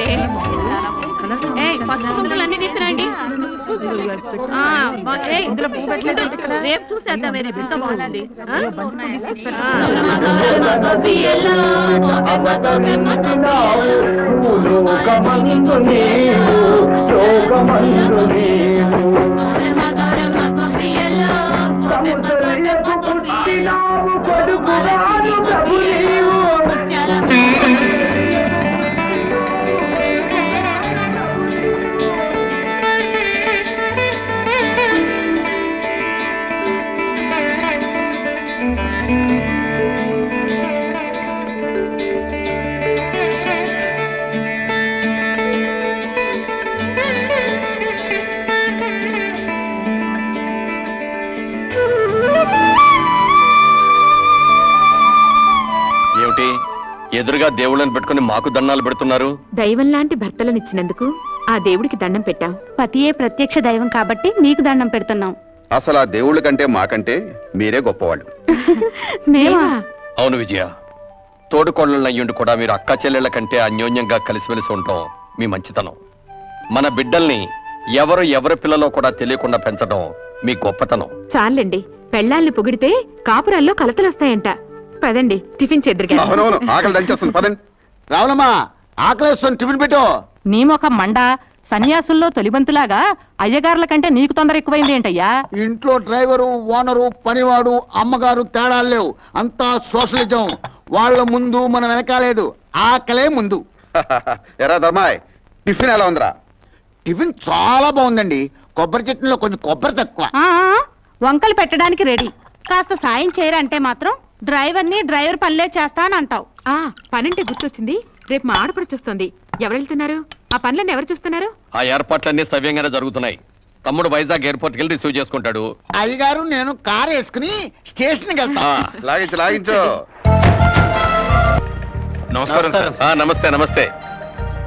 బాగుందండి. పసుపు కుంకులు అన్ని తీసుకురండి. ఇందులో పువ్వు పెట్టలేదు, రేపు చూసేద్దాం. ఎంత బాగుంది. ఎదురుగా దేవుళ్ళని పెట్టుకుని మాకు దండాలు పెడుతున్నారు. దైవం లాంటి భర్తలనిచ్చినందుకు ఆ దేవుడికి దండం పెట్టాం. పతియే ప్రత్యక్ష దైవం కాబట్టి మీకు దండం పెడుతున్నాం. అసలు ఆ దేవుళ్ళ కంటే మాకంటే మీరే గొప్పవాళ్ళు. మేమా? అవును విజయ, తోడుకోళ్ళయ్యుండి కూడా మీరు అక్క చెల్లెళ్ల కంటే అన్యోన్యంగా కలిసిమెలిసి ఉంటాం మీ మంచితనం. మన బిడ్డల్ని ఎవరి పిల్లలో కూడా తెలియకుండా పెంచడం మీ గొప్పతనం. చాలండి, పెళ్ళాల్ని పొగిడితే కాపురాల్లో కలతలొస్తాయంట. పదండి, టిఫిన్ చేద్దరు. ఆకలి దంచేస్తుంది, పదండి. రావులమ్మా, ఆకలేస్తుంది, టిఫిన్ పెట్టు. నీ మొఖం మండ, సన్యాసుల్లో తొలిబంతులాగా అయ్యగారుల కంటే నీకు తొందర ఎక్కువైంది ఏంటయ్యా? ఇంట్లో డ్రైవరు, ఓనరు, పనివాడు, అమ్మగారు తేడాలు లేవు. అంతా సోషలిజం. వాళ్ళ ముందు మనం వెనకాలేదు, ఆకలే ముందు. ఎరా ధర్మాయ్, టిఫిన్ ఎలా ఉందిరా? టిఫిన్ చాలా బాగుందండి. కొబ్బరి చట్నీలో కొంచెం కొబ్బరి తక్కువ. వంకలు పెట్టడానికి రెడీ. కాస్త సాయం చేయరంటే మాత్రం డ్రైవర్ పనిలే చేస్తా అని అంటావు. పనంటే గుర్తొచ్చింది, రేపు మా ఆడపడి చూస్తుంది. ఎవరు వెళ్తున్నారు? ఆ పనులన్నీ ఎవరు చూస్తున్నారు? ఆ ఏర్పాట్లన్నీ సవ్యంగానే జరుగుతున్నాయి. తమ్ముడు వైజాగ్ ఎయిర్పోర్ట్ కి వెళ్ళి రిసీవ్ చేసుకుంటాడు. అయ్యగారు నేను కారు వేసుకుని స్టేషన్కి వెళ్తా. లాగించు. నమస్కారం సార్. నమస్తే నమస్తే.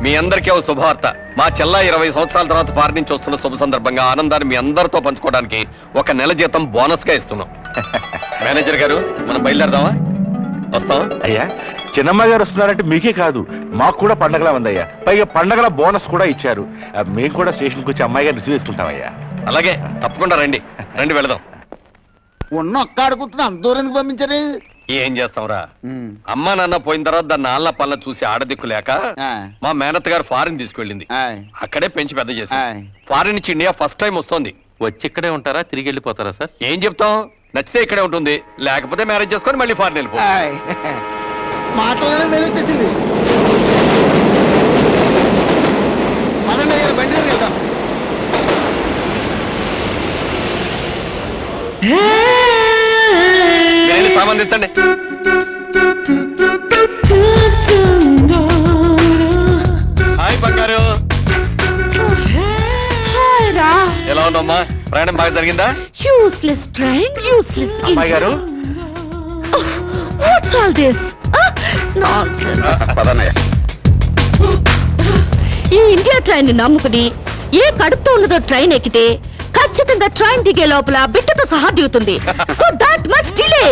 మీ అందరికీ ఓ శుభవార్త. మా చెల్ల 20 సంవత్సరాల తర్వాత ఫారిన్ నుంచి వస్తున్న శుభ సందర్భంగా ఆనందాన్ని మీ అందరితో పంచుకోవడానికి ఒక నెల జీతం బోనస్ గా ఇస్తున్నాం. మేనేజర్ గారు, మనం బయలుదేరదామా? వస్తాం. అయ్యా, చిన్నమ్మ గారు వస్తున్నారంటే మీకే కాదు, మాకు కూడా పండగలా ఉందయ్యా. పైగా పండగల బోనస్ కూడా ఇచ్చారు. మేము కూడా స్టేషన్కి వచ్చి అమ్మాయి గారు రిసీవ్ చేసుకుంటామయ్యా. అలాగే, తప్పకుండా రండి. వెళదాం. ఉన్న ఒక్క అడుగుతున్నా, అంత దూరం ఎందుకు పంపించారు? ఏం చేస్తాంరా, అమ్మా నాన్న పోయిన తర్వాత దాన్ని ఆళ్ళ పళ్ళ చూసి ఆడదిక్కు లేక మా మేనత్ గారు ఫారిన్ తీసుకెళ్ళింది. అక్కడే పెంచి పెద్ద చేసి ఫారిన్ నుంచి ఇండియా ఫస్ట్ టైం వస్తుంది. వచ్చి ఇక్కడే ఉంటారా, తిరిగి వెళ్ళిపోతారా సార్? ఏం చెప్తాం, నచ్చితే ఇక్కడే ఉంటుంది, లేకపోతే మ్యారేజ్ చేసుకొని మళ్ళీ ఫారిన్ వెళ్ళిపో. మాటలోనే మేలు వచ్చేసింది. బండి వెళ్దాం. సంబంధించండి. హాయ్ బంగారు, ఎలా ఉన్నామ్మా? ప్రయాణం బాగా జరిగిందా? యూస్లెస్ ట్రైన్, యూస్లెస్ అమ్మాయి గారు, వాట్స్ ఆల్ దిస్ నాన్సెన్స్. ఈ ఇండియా ట్రైన్ నమ్ముకుని ఏ కడుపుతో ఉన్నదో ట్రైన్ ఎక్కితే ఖచ్చితంగా ట్రైన్ దిగే లోపల బిడ్డతో సహా దిగుతుంది. So that much delay.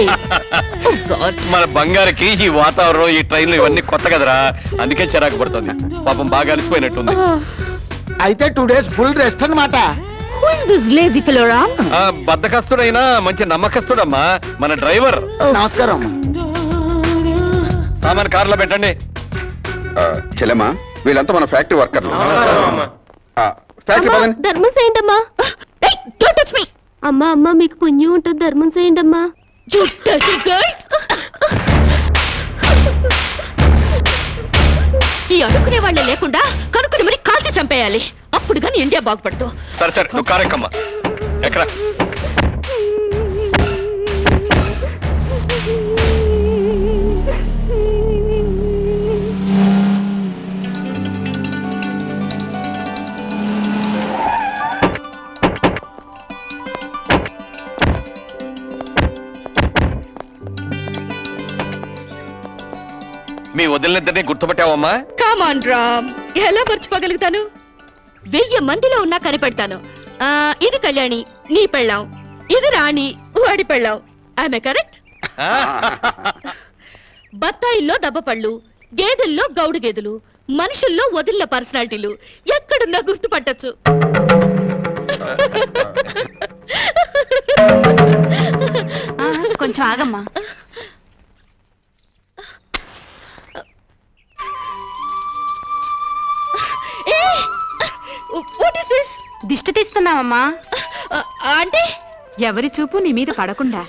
మన బంగారుకి ఈ వాతావరణం, ఈ ట్రైన్లు ఇవన్నీ కొత్త కదరా, అందుకే చిరాకు పడుతుంది. పాపం బాగా అలసిపోయినట్టుంది. అయితే 2 days ఫుల్ రెస్ట్ అన్నమాట. Who is this lazy fellow, Ram? బద్దకస్తుడైనా మంచి నమ్మకస్తుడమ్మా మన డ్రైవర్. నమస్కారం. సామాన్ కారులో పెట్టండి. చెల్లెమ్మా, వీళ్ళంతా మన ఫ్యాక్టరీ వర్కర్లు. ధర్మం చేయండమ్మా. అమ్మా అమ్మా, మీకు పుణ్యం ఉంటుంది, ధర్మం చేయండమ్మా. ఈ అడుక్కునే వాళ్ళే లేకుండా కనుక్కుని మరి కాల్చి చంపేయాలి, అప్పుడు గాని ఇండియా బాగుపడుతూ. సరే సరే, నువ్వు కారెక్కమ్మా. ఎక్కడ మీ వదిలినిద్దరిని గుర్తుపట్టావమ్మా? కమాన్ రామ్, ఎలా మర్చిపోగలుగుతాను? 1000 మందిలో ఉన్నా కనిపెడతాను. ఇది కళ్యాణి, నీ పెళ్ళాం. ఇది రాణి, వాడి పెళ్ళాం. ఆమె కరెక్ట్? బత్తాయిల్లో దబ్బపళ్ళు, గేదెల్లో గౌడు గేదెలు, మనుషుల్లో వదిలిన పర్సనాలిటీలు ఎక్కడున్నా గుర్తుపట్టచ్చు. కొంచెం ఆగమ్మా. What is this? దిష్టి తీస్తున్నావమ్మా. అంటే ఎవరి చూపు నీ మీద పడకుండా.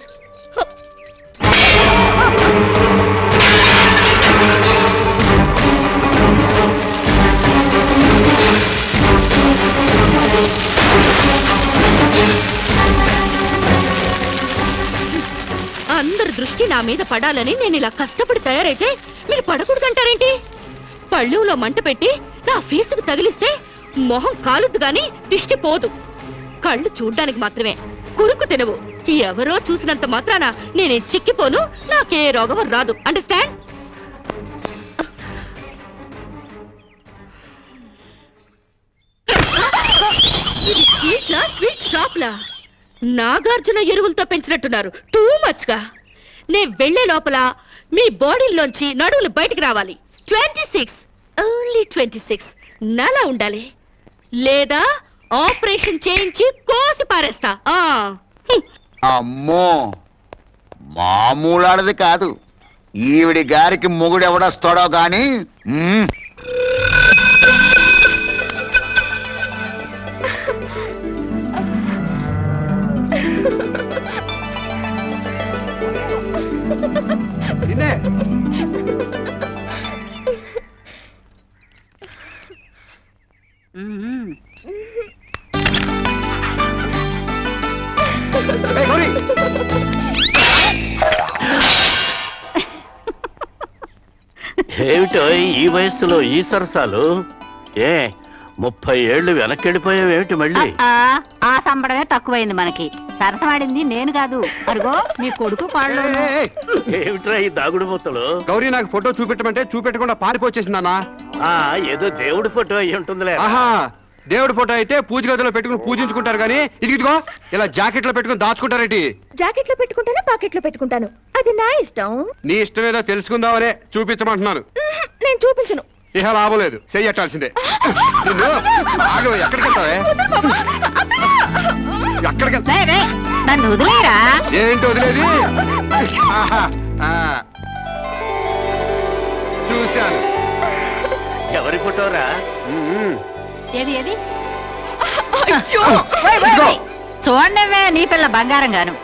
అందరి దృష్టి నా మీద పడాలని నేను ఇలా కష్టపడి తయారైతే మీరు పడకూడదంటారేంటి? పళ్ళులో మంట పెట్టి నా ఫేసుకు తగిలిస్తే మొహం కాలుద్దు గాని దిష్టి పోదు. కళ్ళు చూడ్డానికి మాత్రమే, కురుకు తినవు. ఎవరో చూసినంత మాత్రాన నేనే చిక్కిపోను, నాకే రోగం రాదు. అండర్స్టాండ్? ఇది స్వీట్ షాప్లా? నాగార్జున ఎరువులతో పెంచినట్టున్నారు. టూ మచ్ గా. నే వెళ్లే లోపల మీ బాడీలోంచి నడువులు బయటికి రావాలి. 26 ఓన్లీ 26 నలా ఉండాలి, లేదా ఆపరేషన్ చేయించి కోసి పారేస్తా. అమ్మో, మామూలాడది కాదు. ఈవిడి గారికి మొగుడు ఎవడొస్తాడో గాని. ఏమిటో ఈ వయస్సులో ఈ సరసాలు? 30 ఏళ్ళు వెనక్కెళ్ళిపోయావేమిటి మళ్ళీ? ఆ సంబడమే తక్కువైంది మనకి. సరసమాడింది నేను కాదు, అరుగో మీ కొడుకు కాళ్ళు. ఏమిట్రా ఈ దాగుడు మూతలు? గౌరీ నాకు ఫోటో చూపెట్టమంటే చూపెట్టకుండా పారిపోచేసిందన్నా. ఏదో దేవుడి ఫోటో అయ్యి ఉంటుందిలే. ఆహా, దేవుడి ఫోటో అయితే పూజ గదిలో పెట్టుకుని పూజించుకుంటారు కానీ ఇదిగో ఇలా జాకెట్ లో పెట్టుకుని దాచుకుంటారేంటి? జాకెట్ లో పెట్టుకుంటాను, పాకెట్ లో పెట్టుకుంటాను, అది నా ఇష్టం. నీ ఇష్టం ఏదో తెలుసుకుందామనే చూపించమంటున్నాను. నేను చూపించను. ఇహ లాభం లేదు, చెయ్యట్టాల్సిందే. నిన్ను ఆగు, ఎక్కడికి వెళ్తావే? ఎక్కడికి వెళ్తా? నన్ను వదిలేరా? ఏంటి వదిలేది? ఆహా, చూశాను. ఎవరి ఫోటోరా? ఏది ఏది? చూడవే నీ పిల్ల బంగారం గాను.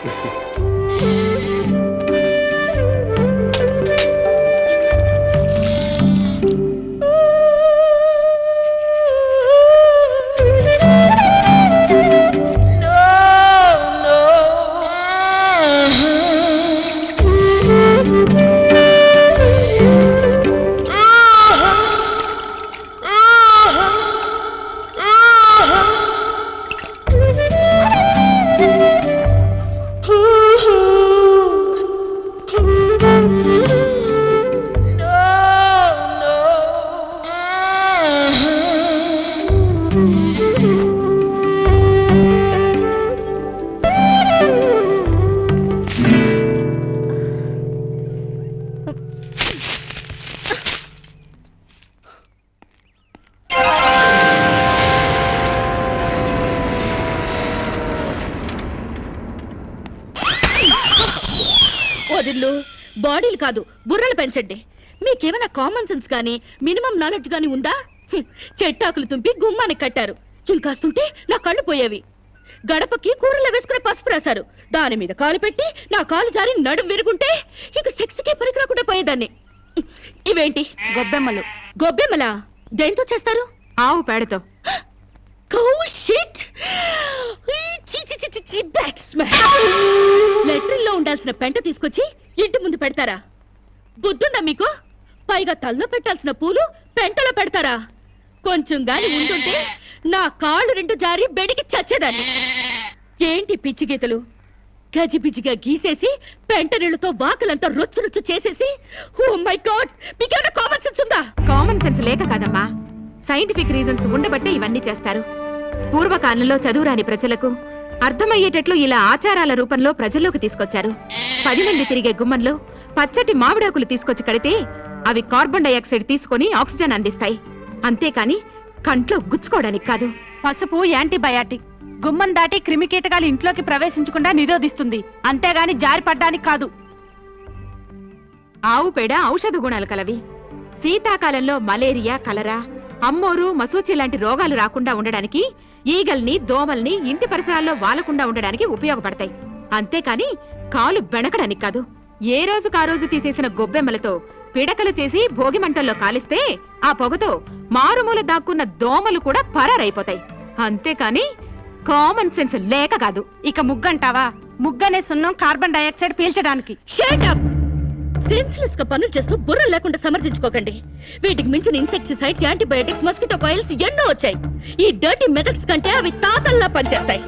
వదిళ్ళు, బాడీలు కాదు బుర్రలు పెంచండి. మీకేమైనా కామన్ సెన్స్ గానీ మినిమం నాలెడ్జ్ గానీ ఉందా? చెట్టాకులు తుంపి గుమ్మానికి కట్టారు, ఇంకాస్తుంటే నా కళ్ళు పోయేవి. గడపకి కూరలు వేసుకునే పసుపు రాశారు, దాని మీద కాలు పెట్టి నా కాలు జారి నడుం విరుగుంటే ఇక సెక్స్కే పనికి రాకుండా పోయేదాన్ని. ఇవేంటి? గొబ్బెమ్మలు. గొబ్బెమ్మలా? దేంతో చేస్తారు? ఆవు పేడతో. లెట్రిన్ లో ఉండాల్సిన పెంట తీసుకొచ్చి ఇంటి ముందు పెడతారా? బుద్ధుందా మీకు? పైగా తల్లో పెట్టాల్సిన పూలు పెంటలో పెడతారా? కొంచెం గాని ఉంటుంటే నా కాళ్ళు రెండు జారి బెడికి చచ్చేదాన్ని. ఏంటి పిచ్చి గీతలు? గజిబిజిగా గీసేసి పెంట నీళ్లతో వాకలంతా రొచ్చు రొచ్చు చేసేసి, ఓ మై గాడ్, మీకేమైనా కామన్ సెన్స్ ఉందా? కామన్ సెన్స్ లేక కాదమ్మా, సైంటిఫిక్ రీజన్స్ ఉండబట్టే ఇవన్నీ చేస్తారు. పూర్వకాలంలో చదువురాని ప్రజలకు అర్థమయ్యేటట్లు ఇలా ఆచారాల రూపంలో ప్రజల్లోకి తీసుకొచ్చారు. 10 మంది తిరిగే గుమ్మంలో పచ్చటి మామిడాకులు తీసుకొచ్చి కడితే అవి కార్బన్ డైఆక్సైడ్ తీసుకొని ఆక్సిజన్ అందిస్తాయి. అంతేకాని కంట్లో గుచ్చుకోవడానికి కాదు. పసుపు యాంటీబయాటిక్, గుమ్మం దాటి క్రిమికీటకాలు ఇంట్లోకి ప్రవేశించకుండా నిరోధిస్తుంది, అంతేగాని జారి పడ్డానికి కాదు. ఆవు పేడ ఔషధ గుణాలు కలవి. శీతాకాలంలో మలేరియా, కలరా, అమ్మోరు, మసూచి లాంటి రోగాలు రాకుండా ఉండడానికి, ఈగల్ని, దోమల్ని ఇంటి పరిసరాల్లో వాలకుండా ఉండడానికి ఉపయోగపడతాయి. అంతేకాని కాలు బెణకడానికి కాదు. ఏ రోజుకు ఆ రోజు తీసేసిన గొబ్బెమ్మలతో పిడకలు చేసి భోగి మంటల్లో కాలిస్తే ఆ పొగతో మారుమూల దాక్కున్న దోమలు కూడా పరారైపోతాయి. అంతేకాని కామన్ సెన్స్ లేక కాదు. ఇక ముగ్గంటావా? ముగ్గనే సున్నం కార్బన్ డైఆక్సైడ్ పీల్చడానికి. సెన్స్లెస్ గా పనులు చేస్తూ బుర్ర లేకుండా సమర్థించుకోకండి. వీటికి మించిన ఇన్సెక్టిసైడ్స్, యాంటీబయాటిక్స్, మస్కిటో కాయిల్స్ ఎన్నో వచ్చాయి. ఈ డర్టీ మెథడ్స్ కంటే అవి తాతల్లా పనిచేస్తాయి.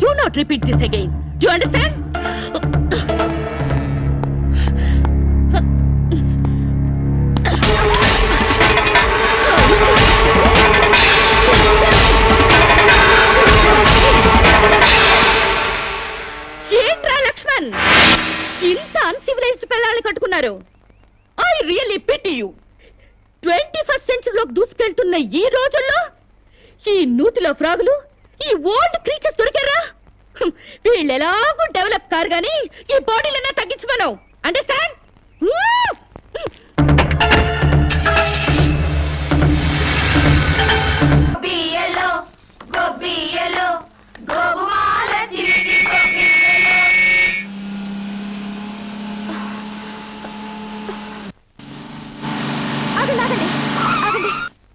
Do not repeat this again. Do understand? ఏంట్రా లక్ష్మణ్, ఇంత అన్సివిలైజ్డ్ పిల్లల్ని కట్టుకున్నారు? I really pity you. 21st సెంచరీలోకి దూసుకెళ్తున్న ఈ రోజుల్లో ఈ నూతిలో ఫ్రాగులు, ఈ ఓల్డ్ క్రీచర్స్ దొరికారా? వీళ్ళు ఎలాగూ డెవలప్ కారు గానీ ఈ బాడీలన్నా తగ్గించమను. అండర్స్టాండ్?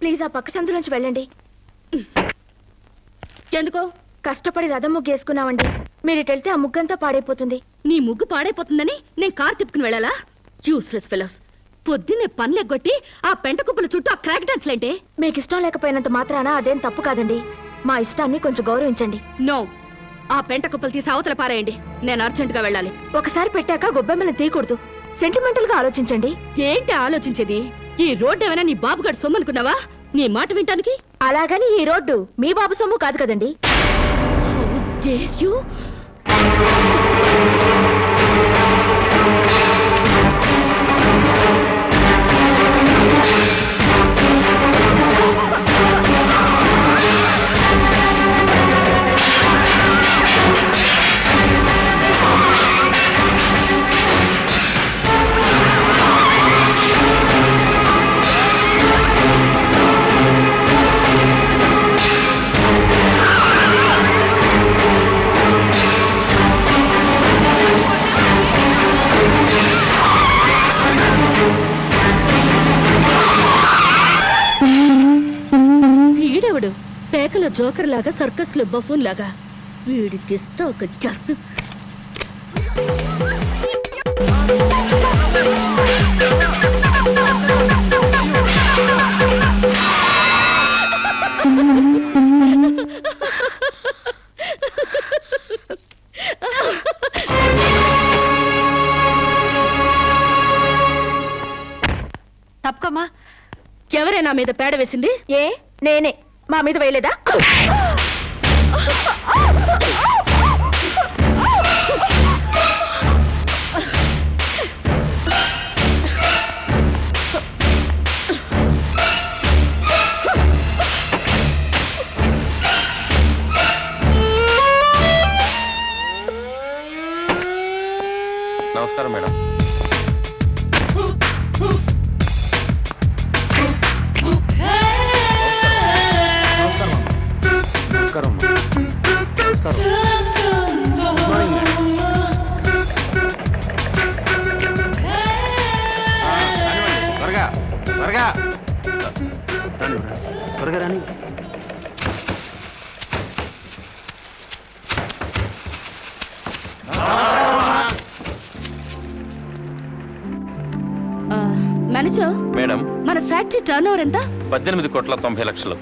ప్లీజ్ ఆ పక్క సందులోంచి వెళ్ళండి. ఎందుకో? కష్టపడి రథం ముగ్గు వేసుకున్నామండి. మీరు ఇటు వెళ్తే ఆ ముగ్గంతా పాడైపోతుంది. నీ ముగ్గు పాడైపోతుందని నేను కారు తిప్పుకుని వెళ్ళాలా? Useless fellows. పొద్దున్నే పనులెగ్గొట్టి ఆ పెంట కుప్పల చుట్టూ ఆ క్రాక్ డాన్స్లేంటే? మీకు ఇష్టం లేకపోయినంత మాత్రాన అదేం తప్పు కాదండి. మా ఇష్టాన్ని కొంచెం గౌరవించండి. నో, ఆ పెంట కుప్పలు తీసి అవతల పారేయండి. నేను అర్జెంట్ గా వెళ్ళాలి. ఒకసారి పెట్టాక గొబ్బెమ్మల్ని తీయకూడదు. సెంటిమెంటల్ గా ఆలోచించండి. ఏంటి ఆలోచించేది? ఈ రోడ్డు ఏమైనా నీ బాబుగాడు సొమ్మనుకున్నావా? నీ మాట వింటానికి? అలాగని ఈ రోడ్డు మీ బాబు సొమ్ము కాదు కదండి. How dare you? వీడెవడు? పేకల జోకర్ లాగా, సర్కస్ లో బఫూన్ లాగా. వీడికిస్తా ఒక జర్రు. తప్పకమ్మా. ఎవరైనా మీద పేడ వేసింది? ఏ నేనే. మా మీద వేయలేదా? నమస్కారం మేడం. త్వరగా త్వరగా త్వరగా రాని. మేనేజర్ మేడం, మన ఫ్యాక్టరీ టర్న్ ఓవర్ ఎంత? 18,90,00,000.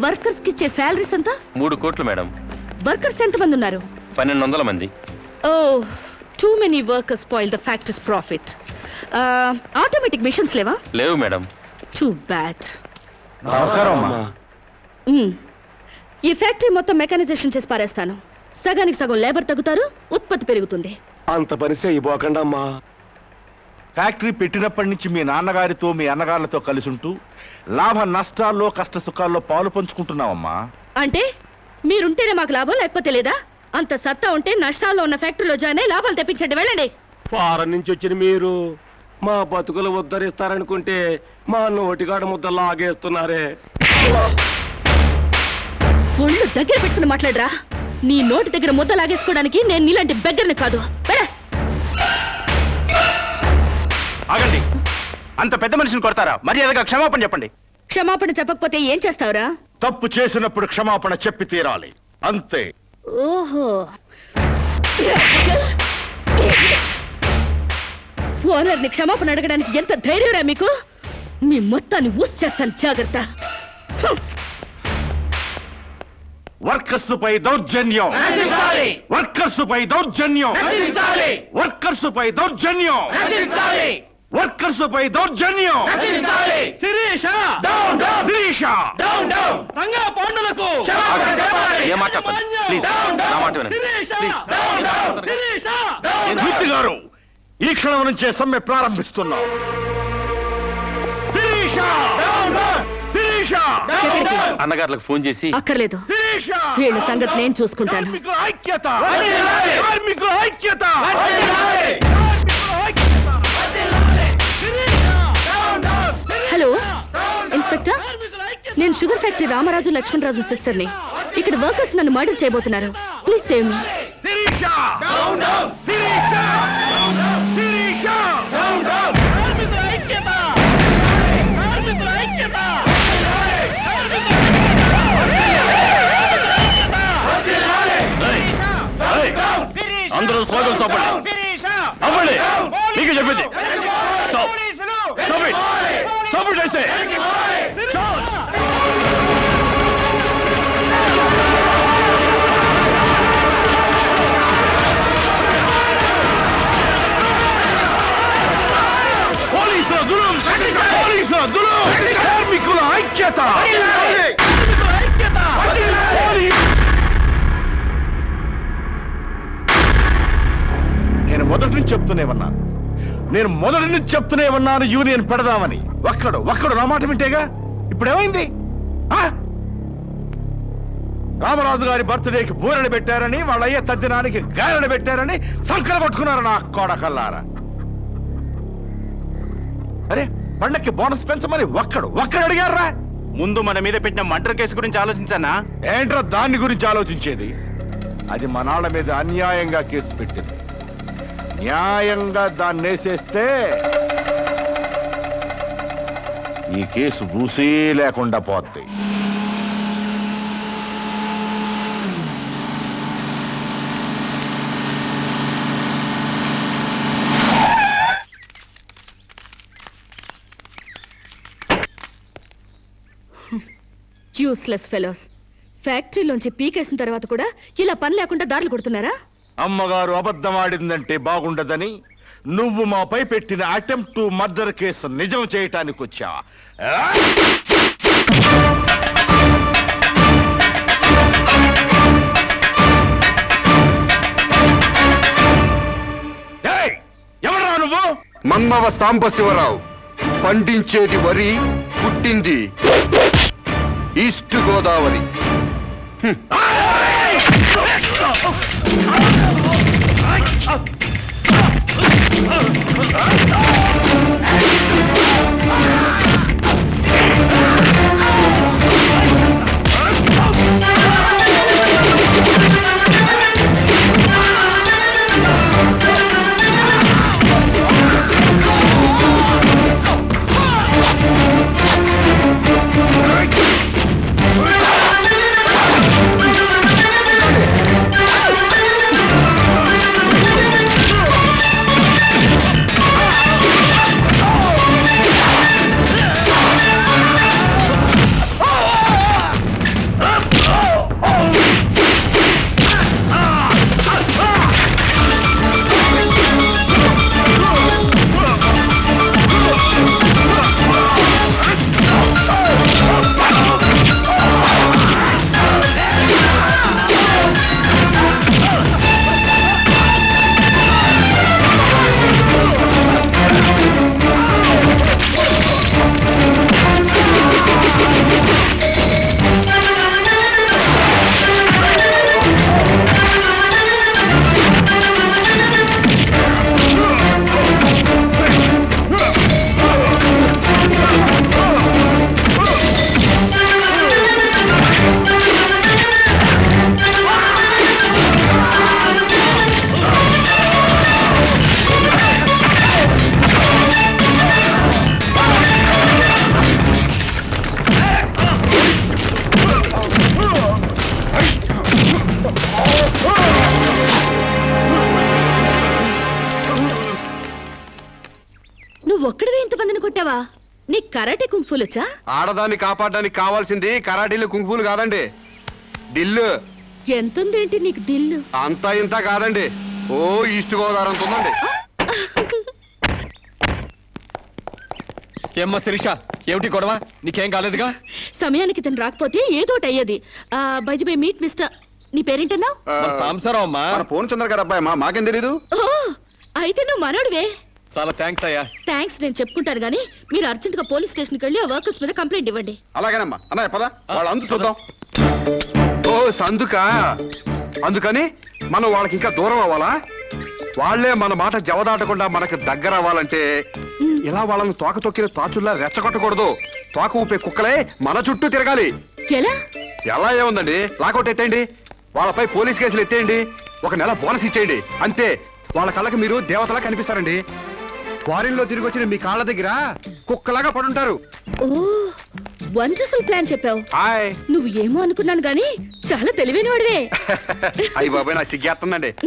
వర్కర్స్ కి ఇచ్చే శాలరీస్ ఎంత? 3 కోట్లు మేడం. వర్కర్స్ ఎంత మంది ఉన్నారు? 1200 మంది. Oh, too many workers spoil the factories profit. Automatic machines లేవా? లేవు మేడం. Too bad. నమస్కారం అమ్మా. ఈ ఫ్యాక్టరీ మొత్తం మెకానైజేషన్ చేసి పారేస్తాను. సగానికి సగం లేబర్ తగ్గుతారు, ఉత్పత్తి పెరుగుతుంది. అంత పని చేయబోకండి అమ్మా. ఫ్యాక్టరీ పెట్టినప్పటి నుంచి మీ నాన్నగారితో మీ అన్నగారులతో కలిసి ఉంటూ లాభ నష్టాల్లో కష్ట సుఖాల్లో పాలు పంచుకుంటున్నావమ్మా. అంటే మీరుంటేనే మాకు లాభం లేకపోతే లేదా? అంత సత్తా ఉంటే నష్టాల్లో ఉన్న ఫ్యాక్టరీలో జాయిన్ అయి లాభాలు తెప్పించండి, వెళ్ళండి. ఫారెన్ నుంచి వచ్చిన మీరు మా బతుకులు ఉద్ధరిస్తారనుకుంటే మా నోటిగాడ ముద్ద లాగేస్తున్నారే. ఒళ్ళు దగ్గర పెట్టుకుని మాట్లాడరా. నీ నోటి దగ్గర ముద్ద లాగేసుకోవడానికి నేను నీలాంటి బెగ్గర్ని కాదు. ఆగండి, అంత పెద్ద మనిషిని కొడతారా? మర్యాదగా క్షమాపణ చెప్పండి. క్షమాపణ చెప్పకపోతే ఏం చేస్తావురా? తప్పు చేసినప్పుడు క్షమాపణ చెప్పి తీరాలి, అంతే. ఓహో, ఓనర్ని క్షమాపణ అడగడానికి ఎంత ధైర్యరా మీకు? మీ మొత్తాన్ని ఊసి చేస్తాను, జాగ్రత్త. వర్కర్స్ పై దౌర్జన్యం, వర్కర్స్ పై దౌర్జన్యం, వర్కర్స్ పై దౌర్జన్యం, వర్కర్స్ పై దౌర్జన్యం. శిరీష, శిరీష, రంగా పాండులకు మూర్తి గారు, ఈ క్షణం నుంచే సమ్మె ప్రారంభిస్తున్నాం. శిరీష, శిరీష, అన్నగారులకు ఫోన్ చేసి అక్కర్లేదు, శిరీష, వీళ్ళ సంగతి నేను చూసుకుంటాను. కార్మికుల ఐక్యత, కార్మికుల ఐక్యత. హలో ఇన్స్పెక్టర్, నేను షుగర్ ఫ్యాక్టరీ రామరాజు లక్ష్మణరాజు సిస్టర్ని. ఇక్కడ వర్కర్స్ నన్ను మర్డర్ చేయబోతున్నారు. Please save me. Sirisha, Sirisha, Sirisha, కార్మికుల ఐక్యత, కార్మికుల ఐక్యత. అందరూ స్లోగన్స్ అవ్వండి, అవ్వండి. మీకు చెప్పింది కార్మికుల ఐక్యత. నేను మొదటి నుంచి చెప్తూనే ఉన్నాను, నేను మొదటి నుంచి చెప్తూనే ఉన్నాను యూనియన్ పెడదామని. ఒక్కడు నా మాట వింటేగా. ఇప్పుడేమైంది? రామరాజు గారి బర్త్డేకి బూరెలు పెట్టారని, వాళ్ళ అయ్యే తద్దినానికి గారెలు పెట్టారని సంకర కొట్టుకున్నారు నా కోడకల్లారా. అరే, పండక్కి బోనస్ పెంచమని ఒక్కడు అడిగారా? ముందు మన మీద పెట్టిన మర్డర్ కేసు గురించి ఆలోచించానా? ఏంట్రా దాన్ని గురించి ఆలోచించేది? అది మనాళ్ళ మీద అన్యాయంగా కేసు పెట్టింది. న్యాయంగా దాన్ని వేసేస్తే ఈ కేసు బూసీ లేకుండా పోద్ది. Useless fellows. ఫ్యాక్టరీలోంచి పీకేసిన తర్వాత కూడా ఇలా పని లేకుండా దారులు కొడుతున్నారా? అమ్మగారు అబద్ధం ఆడిందంటే బాగుండదని నువ్వు మాపై పెట్టిన అటెంప్ట్ టు మర్డర్ కేసు నిజం చేయటానికి వచ్చా. ఎవరా నువ్వు? మన్నవ సాంబశివరావు. పండించేది వరి, పుట్టింది ఈస్ట్ గోదావరి. బావా నీకు కరాటే కుంఫులొచ్చా? ఆడదాన్ని కాపాడడానికి కావాల్సింది కరాటీలు కుంఫులు కాదండి, దిల్లు. ఎంతుందేంటి నీకు దిల్లు? అంతా ఇంత కాదండి, ఓ ఈస్ట్ గోదావరి అంత ఉందండి. ఏమ్మా శిరీష, ఏమిటి గొడవ? నీకేం కాలేదుగా? సమయానికి ఇతను రాకపోతే ఏదోటి అయ్యేది. By the by meet mister, నీ పేరేంటన్నావు? మన సాంబశివరావు అమ్మా. మన పూర్ణచంద్ర గారు అబ్బాయి మాకేం తెలీదు. ఓ అయితే నువ్వు మనోడివే. చాలా థ్యాంక్స్ అయ్యా. థ్యాంక్స్ నేను చెప్పుకుంటాను గానీ మీరు అర్జెంట్ గా పోలీస్ స్టేషన్కి వెళ్ళి ఆ వర్కర్స్ మీద కంప్లైంట్ ఇవ్వండి. అలాగేనమ్మా. అన్నయ్య పద, వాళ్ళ అందు చూద్దాం. ఓ సందుక, అందుకని మనం వాళ్ళకి ఇంకా దూరం అవ్వాలా? వాళ్లే మన మాట జవదాటకుండా మనకు దగ్గర అవ్వాలంటే ఇలా వాళ్ళని తోక తొక్కిన తాచుల్లా రెచ్చగొట్టకూడదు. తోక ఊపే కుక్కలే మన చుట్టూ తిరగాలి. ఎలా? ఎలా ఏముందండి, లాకౌట్ ఎత్తేయండి, వాళ్ళపై పోలీస్ కేసులు ఎత్తేయండి, 1 నెల బోనస్ ఇచ్చేయండి, అంతే. వాళ్ళ కళ్ళకి మీరు దేవతలా కనిపిస్తారండి. ఫారిన్ లో తిరిగి వచ్చిన మీ కాళ్ళ దగ్గర కుక్కలాగా పడుంటారు. ఓ వండర్ఫుల్ ప్లాన్ చెప్పావు. హాయ్. నువ్వు ఏమో అనుకున్నాను గానీ చాలా తెలివైన వాడివే. అయ్యి బాబాయ్, నాకు సిగ్గేస్తుందండి.